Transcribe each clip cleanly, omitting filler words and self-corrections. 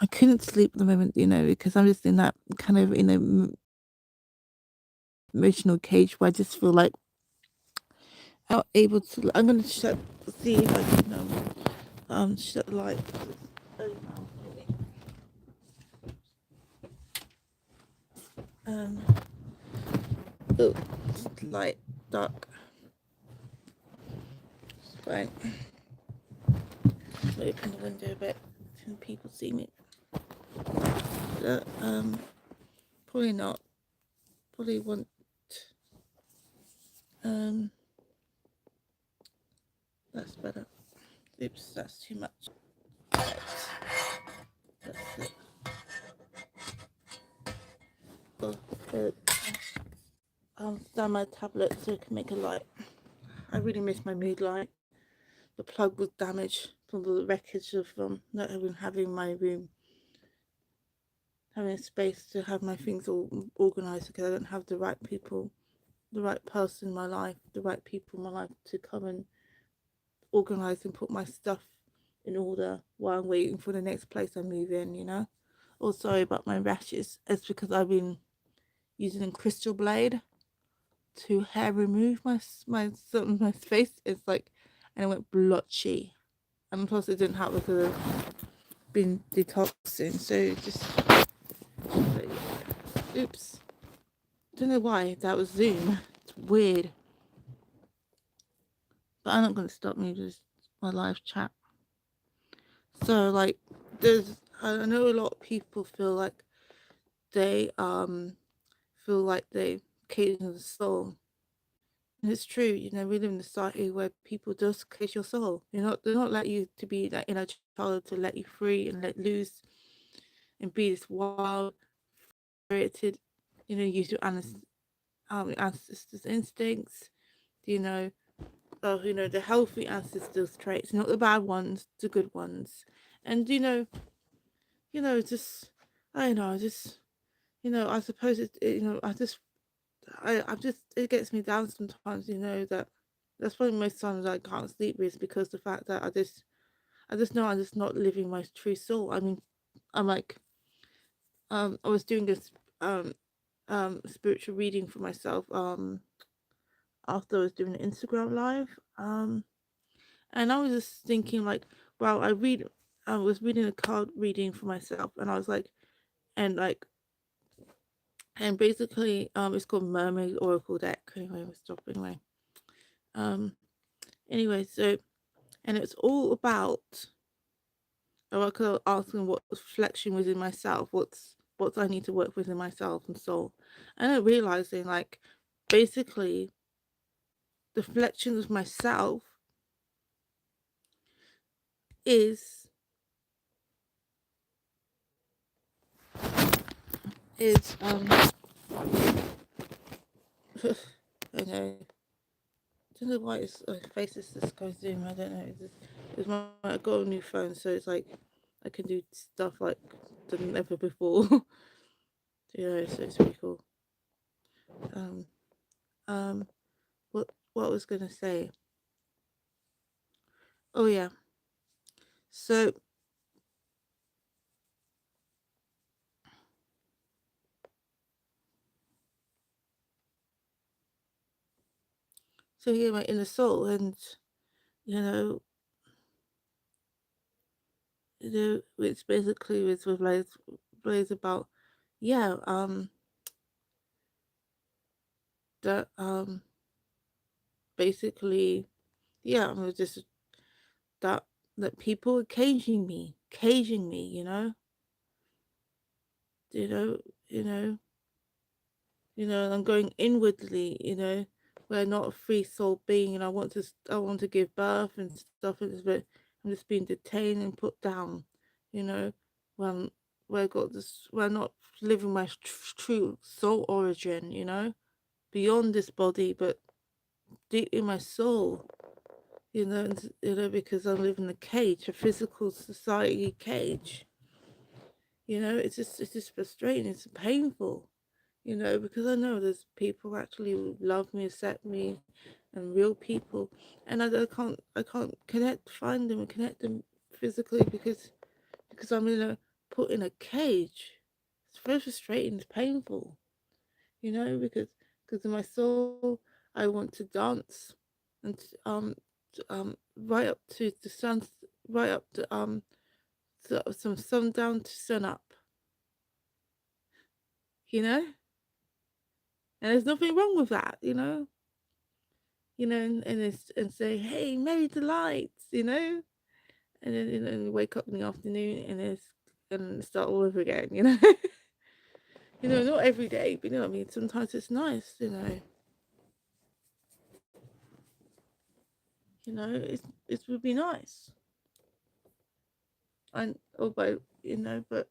I couldn't sleep at the moment, because I'm just in that kind of, emotional cage where I just feel like I'm not able to. I'm gonna see if I can shut the light. Um, oh, light, dark. Right. Open the window a bit. Can people see me? Probably not. Probably want. Um, that's better. Oops, that's too much. Right. That's it. Oh, good. I'll stand my tablet so I can make a light. I really miss my mood light. The plug was damaged from the wreckage of not even having my room, having a space to have my things all organized because I don't have the right people, the right person in my life, the right people in my life to come and organize and put my stuff in order while I'm waiting for the next place I move in. Oh, sorry about my rashes. It's because I've been using a crystal blade to hair remove my face. It's like, and it went blotchy, and plus it didn't help because I've been detoxing. So just, oops, don't know why that was Zoom. It's weird, but I'm not going to stop me with my live chat. So like, I know a lot of people they feel like they cage in the soul. And it's true, we live in a society where people just cage your soul. They're not let you to be that inner child, to let you free and let loose and be this wild, spirited, use your ancestors' instincts, you know, the healthy ancestors' traits, not the bad ones, the good ones. And just I don't know, just I suppose I just it gets me down sometimes, that that's probably most times I can't sleep is because the fact that I just know I'm just not living my true soul. I mean, I'm like I was doing this spiritual reading for myself after I was doing an Instagram live. And I was just thinking like, wow, I was reading a card reading for myself and I was like and like and basically it's called Mermaid Oracle deck. Anyway, we'll stop anyway. Um anyway, so and it's all about I was asking what reflection was in myself, what I need to work with in myself and soul. And I'm realizing like basically the reflection of myself is is okay. I don't know why it's face is just goes zoom. I don't know. I got a new phone, so it's like I can do stuff like done never before. So it's pretty cool. Um, um, what I was gonna say? Oh yeah. So yeah, my inner soul, and you know, which basically was with Blaze about, yeah, that basically, yeah, I was just that that people were caging me, you know, you know, and I'm going inwardly, we're not a free soul being, and I want to give birth and stuff, but I'm just being detained and put down, you know, when where got this, we're not living my true soul origin, beyond this body, but deep in my soul, because I'm living in a cage, a physical society cage. It's just frustrating. It's painful, because I know there's people actually who love me, accept me, and real people, and I can't find them and connect them physically because I'm in put in a cage. It's very frustrating. It's painful, because in my soul, I want to dance, and right up to the sun, right up to some sundown to sun up, you know. And there's nothing wrong with that, and say, hey, merry delights, and then and wake up in the afternoon and start all over again, not every day, but you know what I mean. Sometimes it's nice, it would be nice, and although but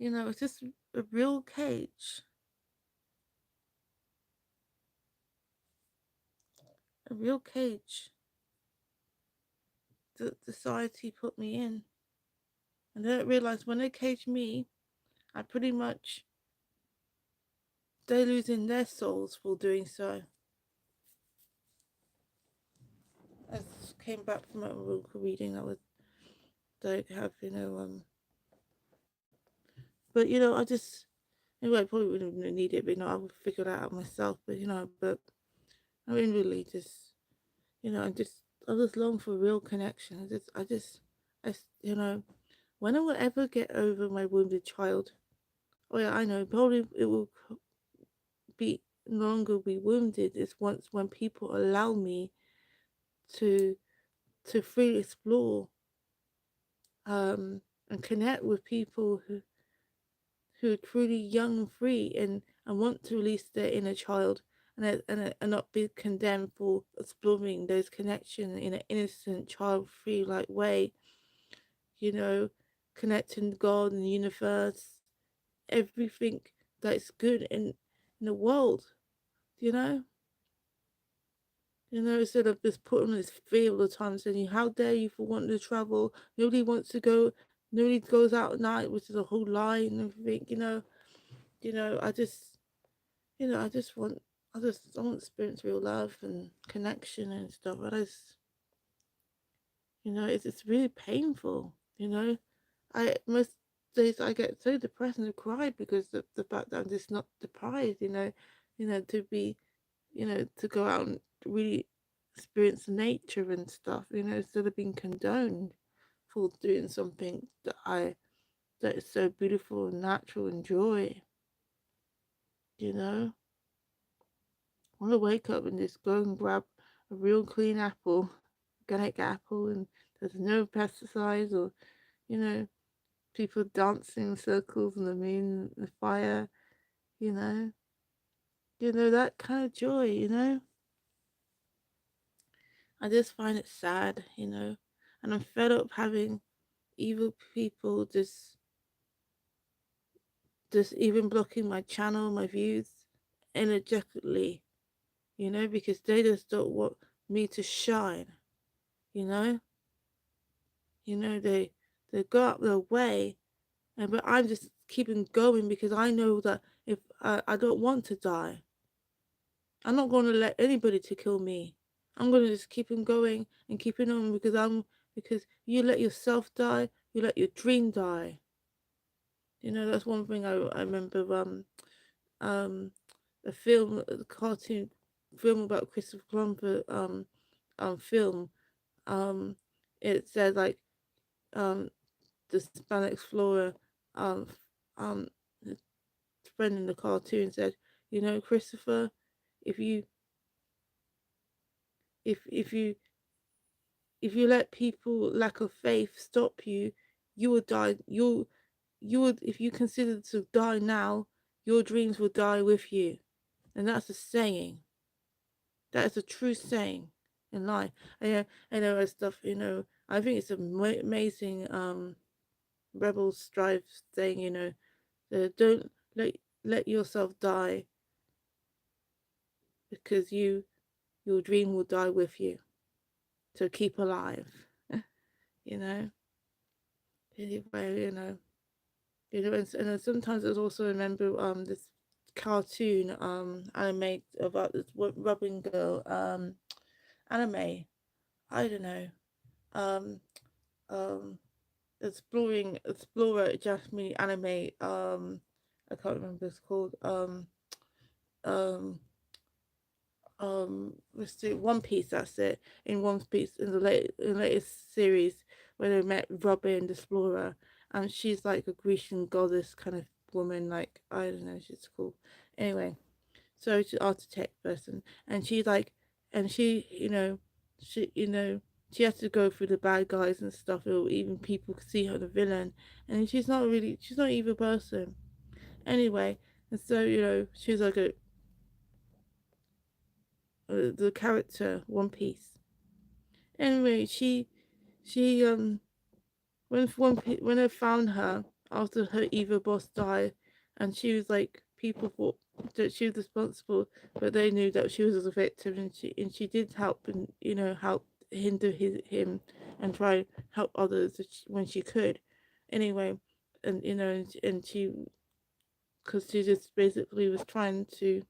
it's just a real cage, a real cage that society put me in, and they don't realize when they cage me, I pretty much they're losing their souls for doing so. I came back from a book reading that was don't have but I just anyway I probably wouldn't need it, but I would figure that out myself. But I mean really just I just long for real connection. When I will ever get over my wounded child. Oh yeah, I know. Probably it will be no longer be wounded. It's once when people allow me to freely explore and connect with people who are truly young and free and want to release their inner child and not be condemned for exploring those connections in an innocent child free like way, you know, connecting God and the universe, everything that's good in the world, you know? Instead of just putting this fear all the time, saying, "How dare you for wanting to travel? Nobody wants to go. Nobody goes out at night," which is a whole lie and everything. I just, I just want, I want to experience real love and connection and stuff. It's really painful. I most days I get so depressed and I cry because of the fact that I'm just not deprived. To be to go out and really experience nature and stuff, instead of being condoned for doing something that is so beautiful and natural and joy, you know. I want to wake up and just go and grab a real clean apple, organic apple, and there's no pesticides or, you know, people dancing in circles and the moon, the fire, you know. That kind of joy, I just find it sad, and I'm fed up having evil people just even blocking my channel, my views energetically, because they just don't want me to shine, you know. They go out their way, but I'm just keeping going because I know that if I don't want to die, I'm not going to let anybody to kill me. I'm going to just keep on going and keeping on because you let yourself die, you let your dream die. That's one thing I remember. Um, a cartoon film about Christopher Columbus. Film. Um, it said like the Spanish explorer. Um, um, his friend in the cartoon said, Christopher, if you if you if you let people lack of faith stop you, you will die. You would if you consider to die now, your dreams will die with you, and that's a saying. That is a true saying in life. I know and stuff. I think it's amazing. Rebel strive saying. Don't let yourself die because your dream will die with you. So keep alive. you know. Anyway, and then sometimes I also remember this cartoon anime about this rubbing girl anime. I don't know. Um um explorer Japanese anime. I can't remember what it's called. Um, let's do One Piece. That's it. In One Piece, in the latest series, where they met Robin the Explorer, and she's like a Grecian goddess kind of woman. Like I don't know, she's cool. Anyway, so she's an architect person, and she's like, and she she has to go through the bad guys and stuff, or even people could see her the villain, and she's not an evil person. Anyway, and so she's like a the character One Piece. Anyway, she when I found her after her evil boss died, and she was like people thought that she was responsible, but they knew that she was a victim, and she did help and help hinder him and try help others when she could. Anyway, and and she because she just basically was trying to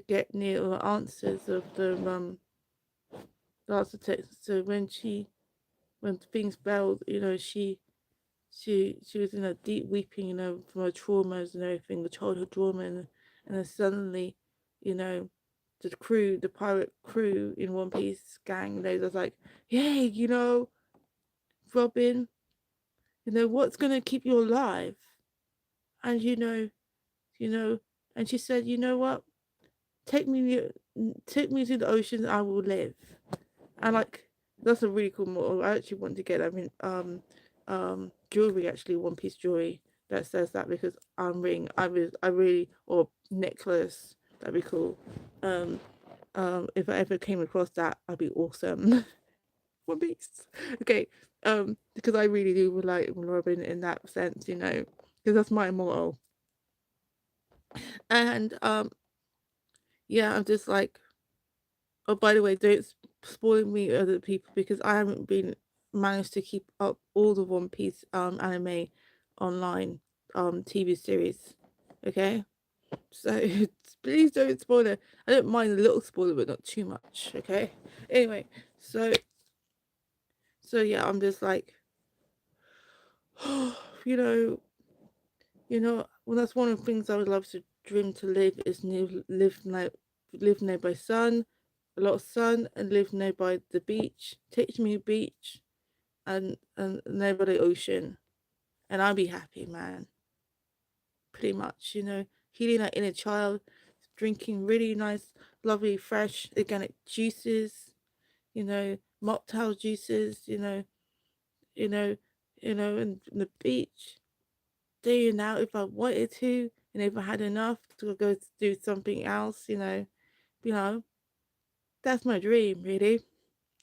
get near the answers of the architect. So when things failed, she was in a deep weeping, from her traumas and everything, the childhood trauma, and then suddenly, you know, the pirate crew in One Piece gang, they was like, "Hey, Robin, what's gonna keep you alive?" And you know, and she said, "You know what? Take me, take me to the ocean. I will live." And like that's a really cool model. I actually want to get jewelry, actually One Piece jewelry that says that, because ring I really, or necklace, that'd be cool. Um if I ever came across that, I'd be awesome. One Piece. Okay. Because I really do like Robin in that sense, because that's my motto. And yeah, I'm just like, oh, by the way, don't spoil me other people, because I haven't been managed to keep up all the One Piece anime online TV series. Okay, so please don't spoil it. I don't mind a little spoiler, but not too much. Okay. Anyway, so yeah, I'm just like, you know, well, that's one of the things I would love to dream to live is live nearby sun, a lot of sun, and live nearby the beach. Take me beach and nearby the ocean, and I'll be happy, man. Pretty much, healing that inner child, drinking really nice, lovely, fresh organic juices, mocktail juices, you know, and the beach, day and out if I wanted to, and if I had enough to go to do something else, you know, that's my dream, really.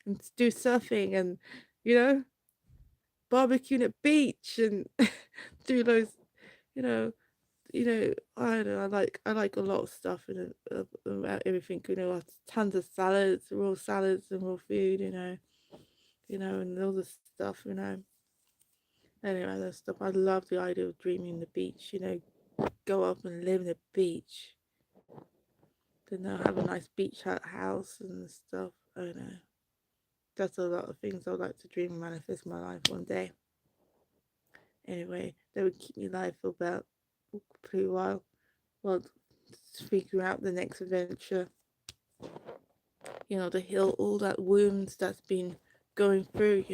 And to do surfing and, you know, barbecuing at beach and do those, you know, I don't know, I like a lot of stuff and about everything, tons of salads, and raw food, and all this stuff, Anyway, that stuff. I love the idea of dreaming the beach, go up and live in the beach. Then they'll have a nice beach house and stuff. I don't know. That's a lot of things I'd like to dream and manifest in my life one day. Anyway, they would keep me alive for about a pretty while while figuring out the next adventure. To heal all that wounds that's been going through,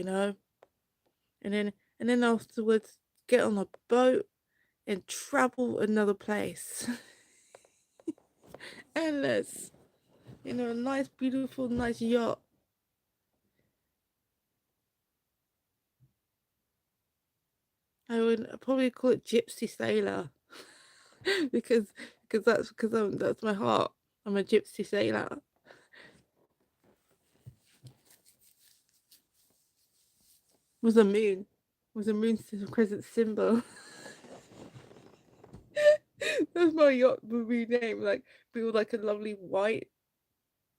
And then afterwards get on a boat and travel another place. Endless. A nice, beautiful, nice yacht. I would probably call it Gypsy Sailor because that's my heart. I'm a Gypsy Sailor. Was a moon. Was a moon crescent symbol. That's my yacht would be named. Like be like a lovely white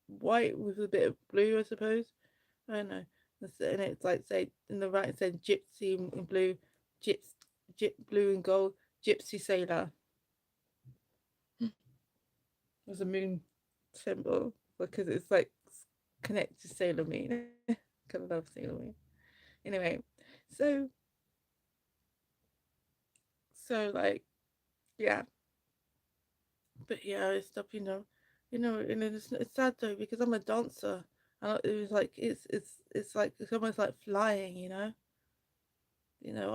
with a bit of blue, I suppose. I don't know. And it's like say in the right it said Gypsy in blue, gyps, blue and gold, Gypsy Sailor. Was a moon symbol because it's like connected to Sailor Moon. Kind of love Sailor Moon. Anyway, so So like, yeah, but yeah, it's stuff, and it's sad though because I'm a dancer, and it was like it's like it's almost like flying, I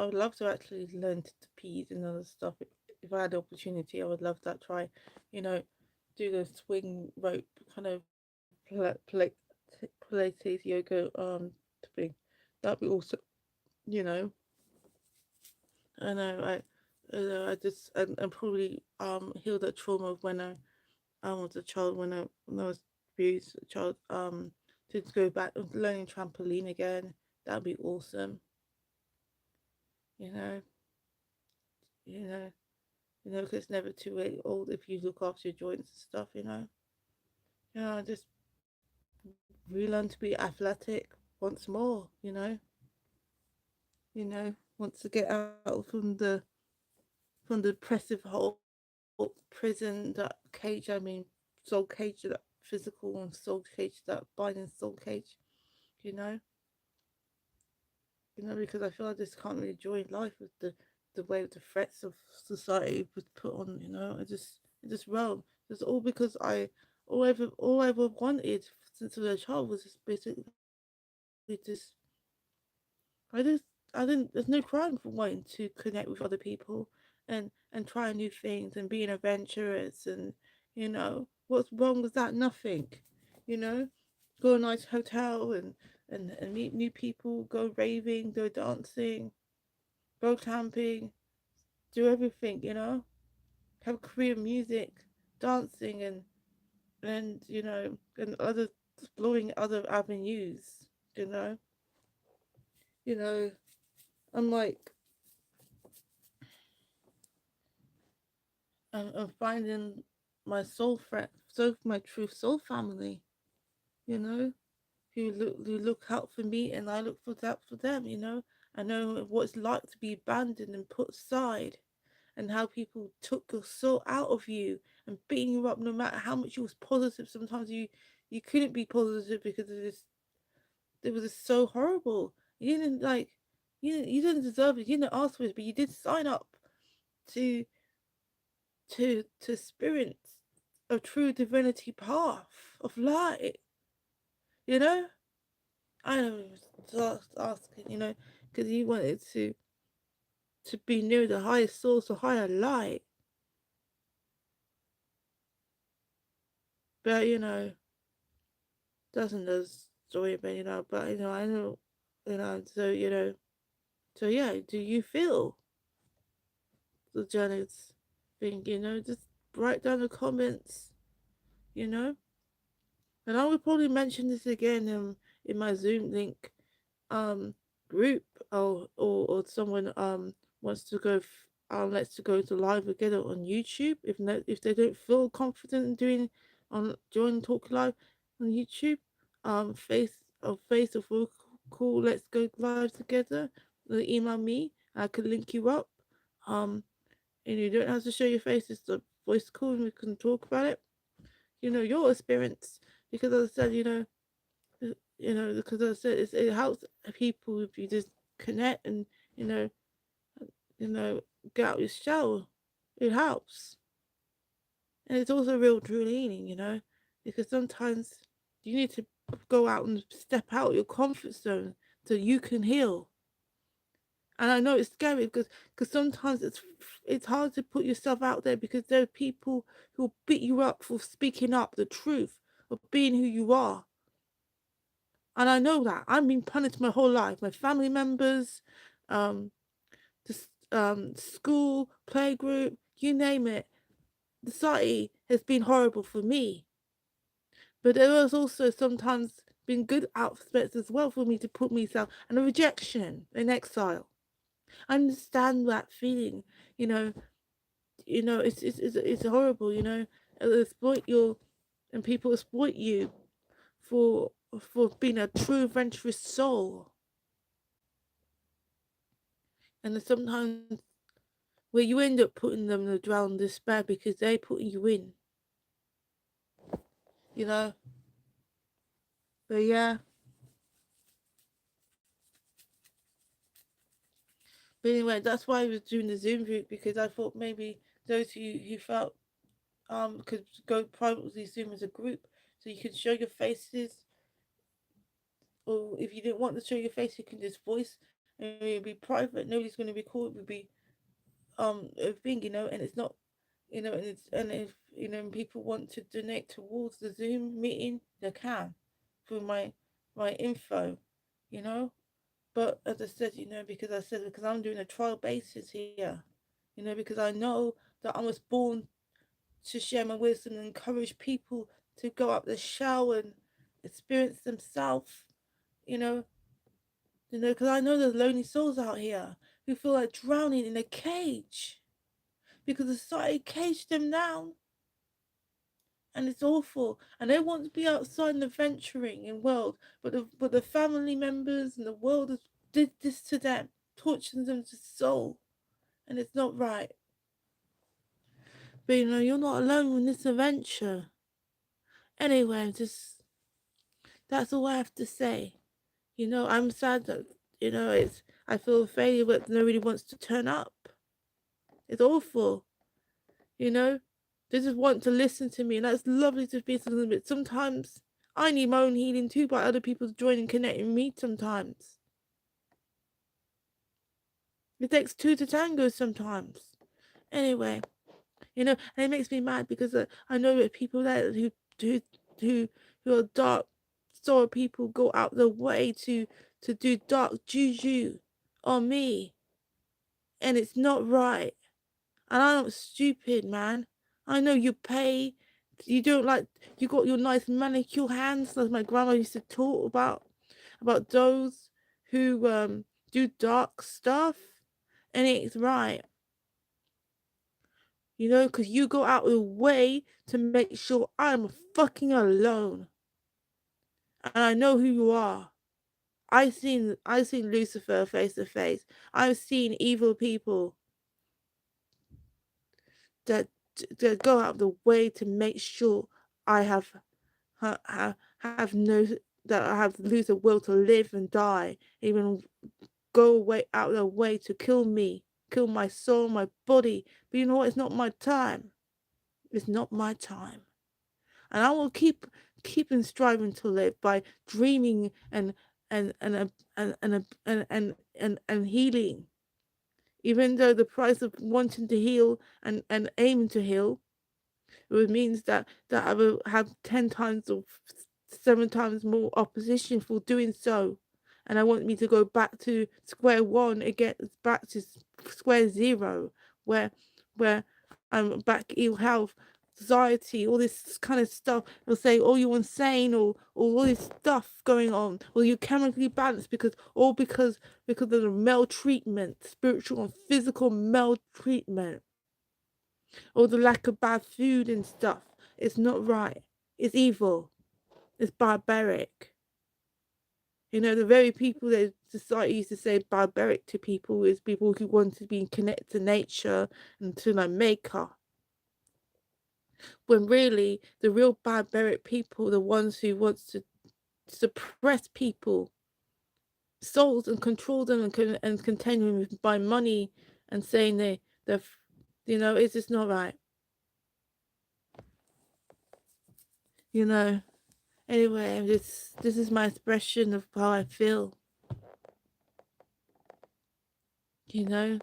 would love to actually learn to trapeze and other stuff. If I had the opportunity, I would love that. Try, you know, do the swing rope kind of Pilates yoga thing. That'd be awesome. You know, I know I just and probably heal that trauma of when I was a child when I was abused as a child to go back learning trampoline again. That'd be awesome. You know, you know. 'Cause it's never too late old if you look after your joints and stuff, just relearn to be athletic once more, wants to get out from the oppressive whole prison, that cage, I mean, soul cage, that physical and soul cage, that binding soul cage, you know, because I feel I just can't really enjoy life with the way the threats of society was put on, it just wrong. It's all because all I ever wanted since I was a child was just basically just I just I didn't there's no crime for wanting to connect with other people and try new things and being adventurous and what's wrong with that? Nothing. You know? Go to a nice hotel and meet new people, go raving, go dancing, go camping, do everything, have Korean music, dancing and other exploring other avenues, you know. You know, I'm like I'm finding my soul friend, my true soul family, you know, who look out for me and I look for that for them, I know what it's like to be abandoned and put aside and how people took your soul out of you and beating you up no matter how much you was positive. Sometimes you couldn't be positive because it was just so horrible. You didn't like you didn't deserve it, you didn't ask for it, but you did sign up to to experience a true divinity path of light, you know? I was just asking, because he wanted to be near the highest source, the higher light. But doesn't the story, but I know, so so yeah, do you feel the journey's thing, just write down the comments, you know? And I will probably mention this again in my Zoom link um group or someone wants to let's to go to live together on YouTube if they don't feel confident in doing on join talk live on YouTube face of all cool let's go live together. Email me, I can link you up, um and you don't have to show your face, it's a voice call and we can talk about it, your experience, because as I said, because I said it helps people if you just connect and you know, you know, get out your shell. It helps, and it's also real true healing, because sometimes you need to go out and step out your comfort zone so you can heal. And I know it's scary because sometimes it's hard to put yourself out there because there are people who beat you up for speaking up the truth of being who you are. And I know that I've been punished my whole life. My family members, um, school, playgroup, you name it. Society has been horrible for me. But there has also sometimes been good aspects as well for me to put myself and a rejection and exile. I understand that feeling, you know. It's horrible, exploit your and people exploit you for for being a true adventurous soul. And then sometimes where you end up putting them to drown despair because they put you in, you know. But yeah, But anyway, that's why I was doing the Zoom route, because I thought maybe those who felt could go privately Zoom as a group, so you could show your faces, or if you didn't want to show your face, you can just voice, and it would be private. Nobody's going to record. It would be a thing, and it's not, and if people want to donate towards the Zoom meeting, they can through my info, you know. But as I said, because I'm doing a trial basis here, because I know that I was born to share my wisdom and encourage people to go up the shower and experience themselves, you know, because I know there's lonely souls out here who feel like drowning in a cage because society caged them down, and it's awful. And they want to be outside and adventuring in world, but the family members and the world has did this to them, torturing them to soul, and it's not right. But you're not alone in this adventure. Anyway, just that's all I have to say. I'm sad that it's I feel a failure, but nobody wants to turn up. It's awful. You know, they just want to listen to me, and that's lovely to be a little bit. Sometimes I need my own healing too, but other people to join and connect with me. Sometimes it takes two to tango. Sometimes, anyway, and it makes me mad because I know that people there who who who are dark soul people go out their way to do dark juju on me, and it's not right. And I'm not stupid, man. I know you pay. You don't like. You got your nice manicure hands, as my grandma used to talk about those who do dark stuff, and it's right. Because you go out of your way to make sure I'm fucking alone, and I know who you are. I seen Lucifer face to face. I've seen evil people that go out of the way to make sure I have no that I have lose the will to live and die, even go away out of their way to kill me, kill my soul, my body. But you know what? It's not my time. It's not my time, and I will keeping striving to live by dreaming and healing. Even though the price of wanting to heal and aiming to heal, it means that I will have 10 times or 7 times more opposition for doing so. And I want me to go back to square one again, back to square zero, where where I'm back ill health, anxiety, all this kind of stuff. They'll say, "Oh, you're insane," or all this stuff going on, or you're chemically balanced because of the maltreatment, spiritual and physical maltreatment, or the lack of bad food and stuff. It's not right. It's evil. It's barbaric. The very people that society used to say barbaric to people is people who want to be connected to nature and to their maker. When really, the real barbaric people, the ones who want to suppress people, souls, and control them and contain them by money and saying it's just not right. You know. Anyway, this is my expression of how I feel. You know,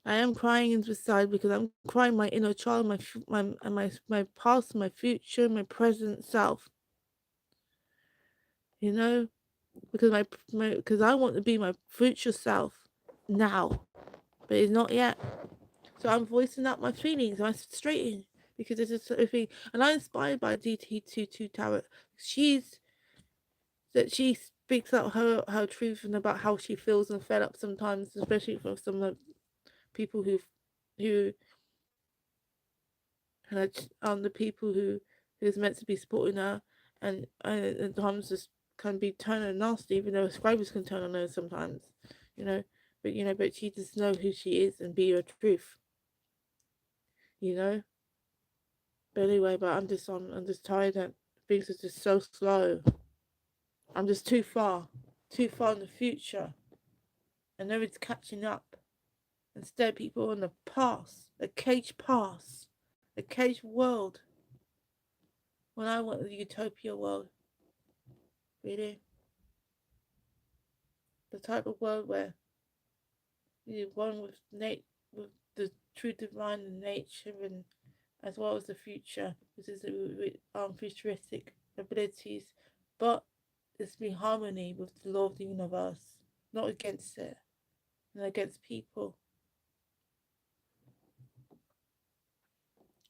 I am crying inside because I'm crying my inner child, my past, my future, my present self. You know, because because I want to be my future self now, but it's not yet. So I'm voicing out my feelings. I'm frustrated because it's a sort of thing, and I'm inspired by DT22 Tarot. She speaks out her truth and about how she feels and fed up sometimes, especially for some of the people who the people who's meant to be supporting her, and times just can be turning nasty, even though scribers can turn on her sometimes, you know. But she just know who she is and be her truth, you know. But anyway, I'm just tired that things are just so slow. I'm just too far in the future. and nobody's catching up. Instead, people are in the past, a cage past, a cage world. When I want the utopia world, really, the type of world where you're one with with the true divine nature, and as well as the future, which is with futuristic abilities, but it's in harmony with the law of the universe, not against it, and against people.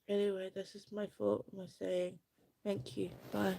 Anyway, that's just my thought, my saying. Thank you. Bye.